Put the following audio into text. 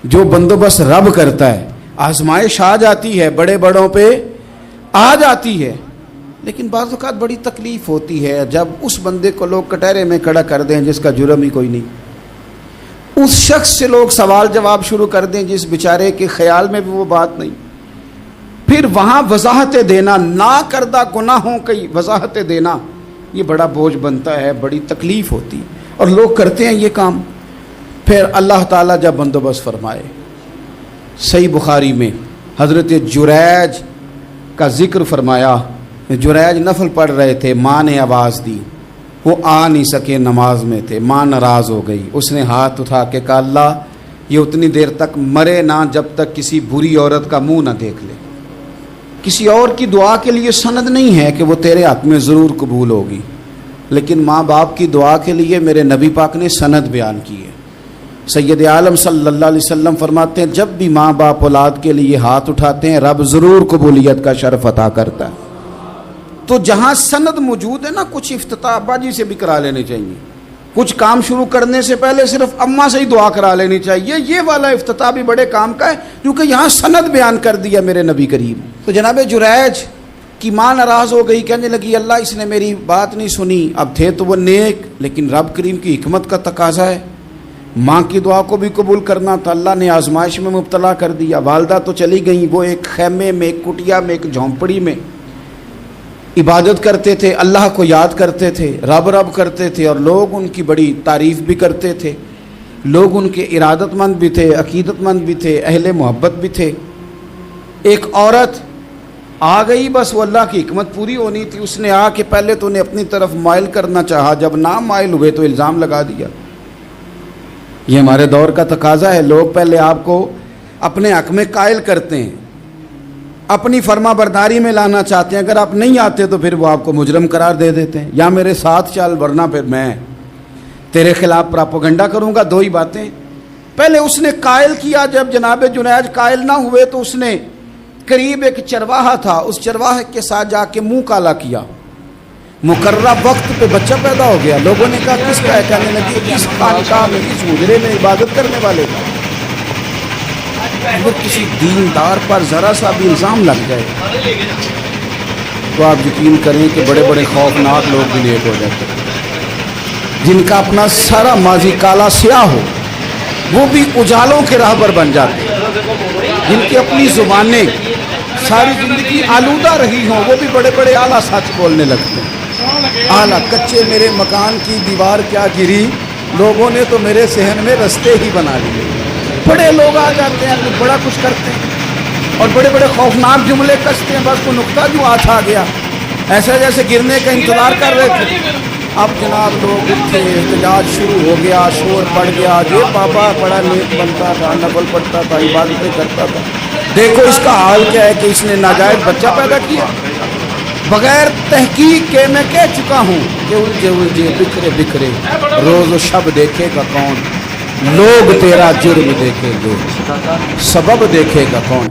جو بندوبست رب کرتا ہے، آزمائش آ جاتی ہے، بڑے بڑوں پہ آ جاتی ہے، لیکن بعض اوقات بڑی تکلیف ہوتی ہے جب اس بندے کو لوگ کٹہرے میں کھڑا کر دیں جس کا جرم ہی کوئی نہیں، اس شخص سے لوگ سوال جواب شروع کر دیں جس بیچارے کے خیال میں بھی وہ بات نہیں، پھر وہاں وضاحتیں دینا، نہ کردہ گناہوں کی وضاحتیں دینا، یہ بڑا بوجھ بنتا ہے، بڑی تکلیف ہوتی، اور لوگ کرتے ہیں یہ کام۔ پھر اللہ تعالیٰ جب بندوبست فرمائے، صحیح بخاری میں حضرت جریج کا ذکر فرمایا، جریج نفل پڑھ رہے تھے، ماں نے آواز دی، وہ آ نہیں سکے، نماز میں تھے، ماں ناراض ہو گئی، اس نے ہاتھ اٹھا کے کہا اللہ یہ اتنی دیر تک مرے نہ جب تک کسی بری عورت کا منہ نہ دیکھ لے۔ کسی اور کی دعا کے لیے سند نہیں ہے کہ وہ تیرے حق میں ضرور قبول ہوگی، لیکن ماں باپ کی دعا کے لیے میرے نبی پاک نے سند بیان کی ہے۔ سید عالم صلی اللہ علیہ وسلم فرماتے ہیں جب بھی ماں باپ اولاد کے لیے ہاتھ اٹھاتے ہیں رب ضرور قبولیت کا شرف عطا کرتا ہے۔ تو جہاں سند موجود ہے نا، کچھ افتتاح ابا جی سے بھی کرا لینے چاہیے، کچھ کام شروع کرنے سے پہلے صرف اماں سے ہی دعا کرا لینی چاہیے، یہ والا افتتاح بھی بڑے کام کا ہے کیونکہ یہاں سند بیان کر دیا میرے نبی کریم۔ تو جناب جریج کی ماں ناراض ہو گئی، کہنے لگی اللہ اس نے میری بات نہیں سنی، اب تھے تو وہ نیک، لیکن رب کریم کی حکمت کا تقاضا ہے، ماں کی دعا کو بھی قبول کرنا تھا، اللہ نے آزمائش میں مبتلا کر دیا۔ والدہ تو چلی گئیں، وہ ایک خیمے میں، ایک کٹیا میں، ایک جھونپڑی میں عبادت کرتے تھے، اللہ کو یاد کرتے تھے، رب رب کرتے تھے، اور لوگ ان کی بڑی تعریف بھی کرتے تھے، لوگ ان کے ارادت مند بھی تھے، عقیدت مند بھی تھے، اہل محبت بھی تھے۔ ایک عورت آ گئی، بس وہ اللہ کی حکمت پوری ہونی تھی، اس نے آ کے پہلے تو انہیں اپنی طرف مائل کرنا چاہا، جب نہ مائل ہوئے تو الزام لگا دیا۔ یہ ہمارے دور کا تقاضا ہے، لوگ پہلے آپ کو اپنے حق میں قائل کرتے ہیں، اپنی فرما برداری میں لانا چاہتے ہیں، اگر آپ نہیں آتے تو پھر وہ آپ کو مجرم قرار دے دیتے ہیں، یا میرے ساتھ چل ورنہ پھر میں تیرے خلاف پراپوگنڈا کروں گا۔ دو ہی باتیں، پہلے اس نے قائل کیا، جب جناب جنیج قائل نہ ہوئے تو اس نے قریب ایک چرواہا تھا، اس چرواہے کے ساتھ جا کے منہ کالا کیا، مقررہ وقت پہ بچہ پیدا ہو گیا، لوگوں نے کہا کس کا ہے، کہنے لگے اس خانقاہ میں، اس حجرے میں عبادت کرنے والے کا۔ اگر کسی دیندار پر ذرا سا بھی الزام لگ جائے تو آپ یقین کریں کہ بڑے بڑے خوفناک لوگ بھی نیک ہو جاتے ہیں، جن کا اپنا سارا ماضی کالا سیاہ ہو وہ بھی اجالوں کے راہ پر بن جاتے ہیں، جن کی اپنی زبانیں ساری زندگی آلودہ رہی ہوں وہ بھی بڑے بڑے اعلیٰ سچ بولنے لگتے ہیں۔ اعلیٰ کچے میرے مکان کی دیوار کیا گری، لوگوں نے تو میرے صحن میں رستے ہی بنا لیے۔ بڑے لوگ آ جاتے ہیں، بڑا کچھ کرتے ہیں اور بڑے بڑے خوفناک جملے کستے ہیں، بس وہ نقطہ جو ہاتھ آ گیا ایسا جیسے گرنے کا انتظار کر رہے تھے، اب جناب لوگ اٹھے، احتجاج شروع ہو گیا، شور پڑ گیا، یہ بابا بڑا نیک بنتا تھا، نفل پڑھتا تھا، عبادتیں کرتا تھا، دیکھو اس کا حال کیا ہے کہ اس نے ناجائز بچہ پیدا کیا۔ بغیر تحقیق کے میں کہہ چکا ہوں کہ الجھے الجھے بکھرے بکھرے روز و شب دیکھے گا کون، لوگ تیرا جرم دیکھیں گے، سبب دیکھے گا کون۔